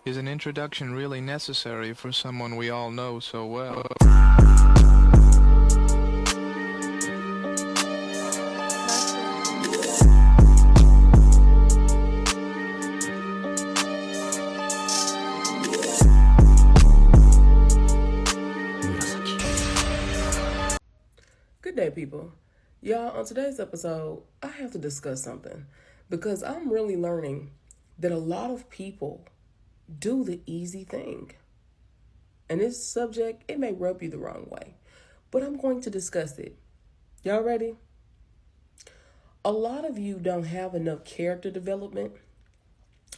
Is an introduction really necessary for someone we all know so well? Good day, people. Y'all, on today's episode, I have to discuss something because I'm really learning that a lot of people do the easy thing. And this subject, it may rub you the wrong way, but I'm going to discuss it. Y'all ready? A lot of you don't have enough character development,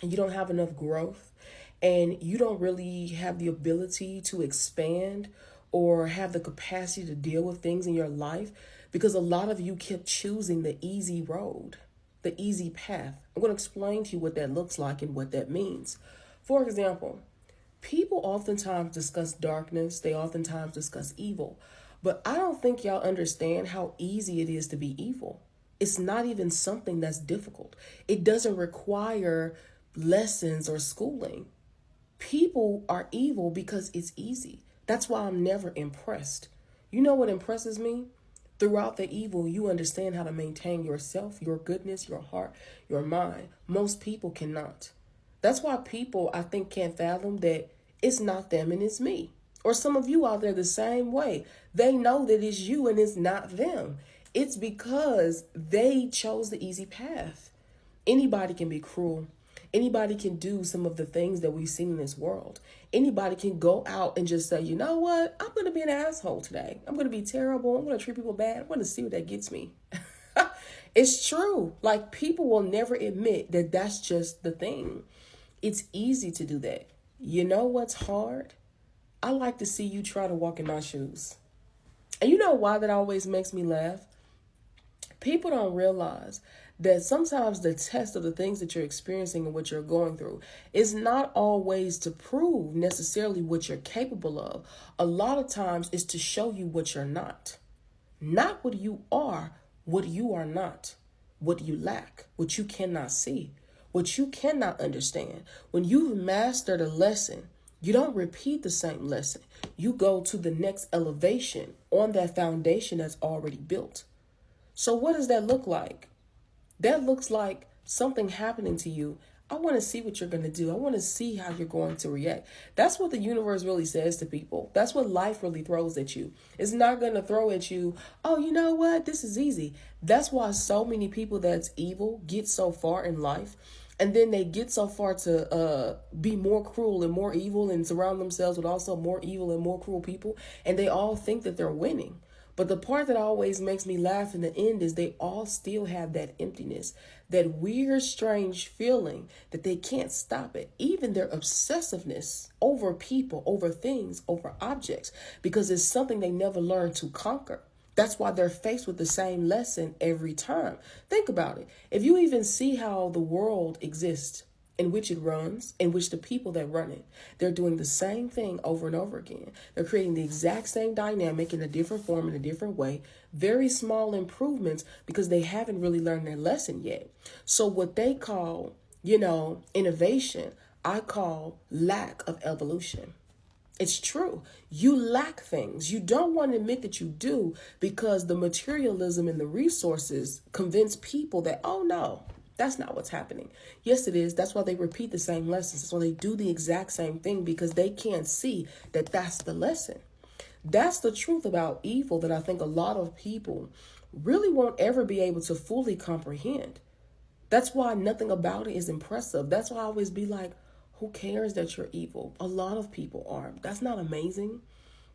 and you don't have enough growth, and you don't really have the ability to expand or have the capacity to deal with things in your life because a lot of you kept choosing the easy road, the easy path. I'm going to explain to you what that looks like and what that means. For example, people oftentimes discuss darkness, they oftentimes discuss evil, but I don't think y'all understand how easy it is to be evil. It's not even something that's difficult. It doesn't require lessons or schooling. People are evil because it's easy. That's why I'm never impressed. You know what impresses me? Throughout the evil, you understand how to maintain yourself, your goodness, your heart, your mind. Most people cannot. That's why people, I think, can't fathom that it's not them and it's me. Or some of you out there the same way. They know that it's you and it's not them. It's because they chose the easy path. Anybody can be cruel. Anybody can do some of the things that we've seen in this world. Anybody can go out and just say, you know what? I'm going to be an asshole today. I'm going to be terrible. I'm going to treat people bad. I'm going to see what that gets me. It's true. Like, people will never admit that that's just the thing. It's easy to do that. You know what's hard? I like to see you try to walk in my shoes. And you know why that always makes me laugh? People don't realize that sometimes the test of the things that you're experiencing and what you're going through is not always to prove necessarily what you're capable of. A lot of times it's to show you what you're not. Not what you are, what you are not. What you lack, what you cannot see, what you cannot understand. When you've mastered a lesson, you don't repeat the same lesson. You go to the next elevation on that foundation that's already built. So what does that look like? That looks like something happening to you. I want to see what you're going to do. I want to see how you're going to react. That's what the universe really says to people. That's what life really throws at you. It's not going to throw at you, oh, you know what? This is easy. That's why so many people that's evil get so far in life. And then they get so far to be more cruel and more evil and surround themselves with also more evil and more cruel people. And they all think that they're winning. But the part that always makes me laugh in the end is they all still have that emptiness, that weird, strange feeling that they can't stop it. Even their obsessiveness over people, over things, over objects, because it's something they never learned to conquer. That's why they're faced with the same lesson every time. Think about it. If you even see how the world exists, in which it runs, in which the people that run it, they're doing the same thing over and over again. They're creating the exact same dynamic in a different form, in a different way, very small improvements because they haven't really learned their lesson yet. So what they call, innovation, I call lack of evolution. It's true. You lack things. You don't want to admit that you do because the materialism and the resources convince people that, oh no, that's not what's happening. Yes, it is. That's why they repeat the same lessons. That's why they do the exact same thing because they can't see that that's the lesson. That's the truth about evil that I think a lot of people really won't ever be able to fully comprehend. That's why nothing about it is impressive. That's why I always be like, who cares that you're evil? A lot of people are. That's not amazing.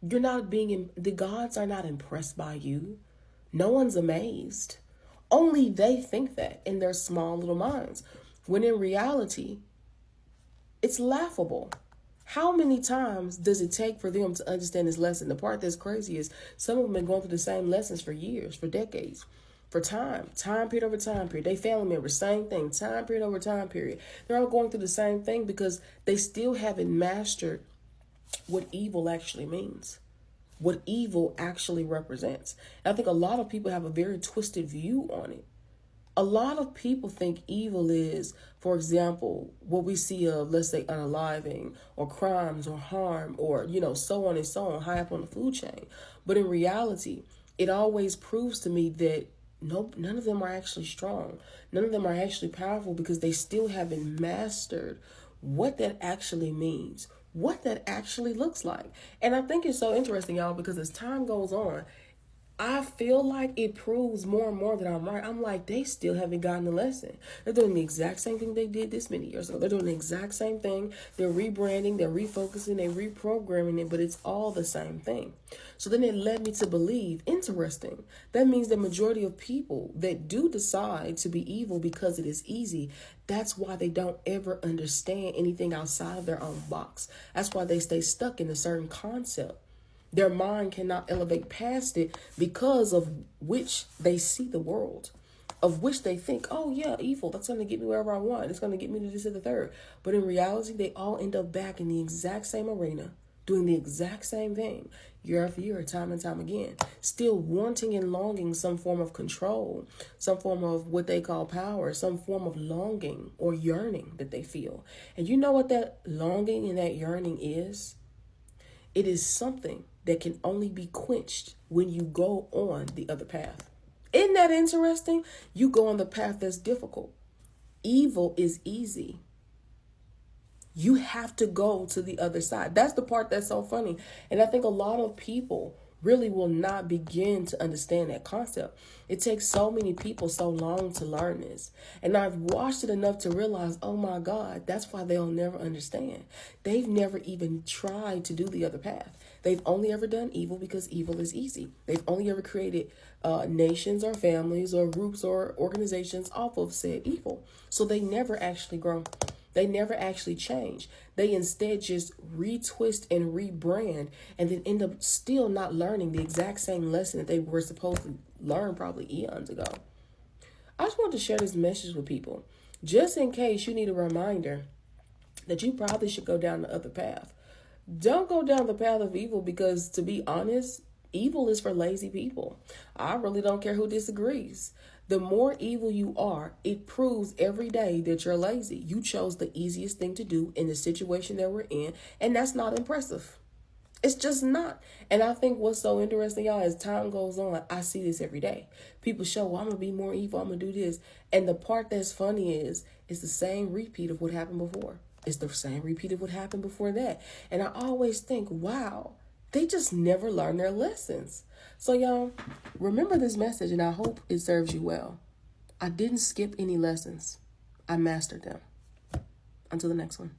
You're not the gods are not impressed by you. No one's amazed. Only they think that in their small little minds. When in reality, it's laughable. How many times does it take for them to understand this lesson? The part that's crazy is some of them have been going through the same lessons for years, for decades, for time period over time period. They family members, same thing, time period over time period. They're all going through the same thing because they still haven't mastered what evil actually means, what evil actually represents. And I think a lot of people have a very twisted view on it. A lot of people think evil is, for example, what we see of, let's say, unaliving or crimes or harm or, so on and so on, high up on the food chain. But in reality, it always proves to me that nope, none of them are actually strong. None of them are actually powerful because they still haven't mastered what that actually means, what that actually looks like. And I think it's so interesting, y'all, because as time goes on, I feel like it proves more and more that I'm right. I'm like, they still haven't gotten the lesson. They're doing the exact same thing they did this many years ago. They're doing the exact same thing. They're rebranding, they're refocusing, they're reprogramming it, but it's all the same thing. So then it led me to believe, interesting, that means the majority of people that do decide to be evil because it is easy, that's why they don't ever understand anything outside of their own box. That's why they stay stuck in a certain concept. Their mind cannot elevate past it because of which they see the world, of which they think, oh yeah, evil, that's going to get me wherever I want. It's going to get me to this or the third. But in reality, they all end up back in the exact same arena, doing the exact same thing year after year, time and time again, still wanting and longing some form of control, some form of what they call power, some form of longing or yearning that they feel. And you know what that longing and that yearning is? It is something that can only be quenched when you go on the other path. Isn't that interesting? You go on the path that's difficult. Evil is easy. You have to go to the other side. That's the part that's so funny. And I think a lot of people really will not begin to understand that concept. It takes so many people so long to learn this. And I've watched it enough to realize, oh my God, that's why they'll never understand. They've never even tried to do the other path. They've only ever done evil because evil is easy. They've only ever created nations or families or groups or organizations off of said evil. So they never actually grow. They never actually change. They instead just retwist and rebrand and then end up still not learning the exact same lesson that they were supposed to learn probably eons ago. I just want to share this message with people just in case you need a reminder that you probably should go down the other path. Don't go down the path of evil because, to be honest, evil is for lazy people. I really don't care who disagrees. The more evil you are, it proves every day that you're lazy. You chose the easiest thing to do in the situation that we're in, and that's not impressive. It's just not. And I think what's so interesting, y'all, as time goes on, I see this every day. People show, well, I'm going to be more evil, I'm going to do this. And the part that's funny is, it's the same repeat of what happened before. It's the same repeat of what happened before that. And I always think, wow, they just never learn their lessons. So y'all, remember this message and I hope it serves you well. I didn't skip any lessons. I mastered them. Until the next one.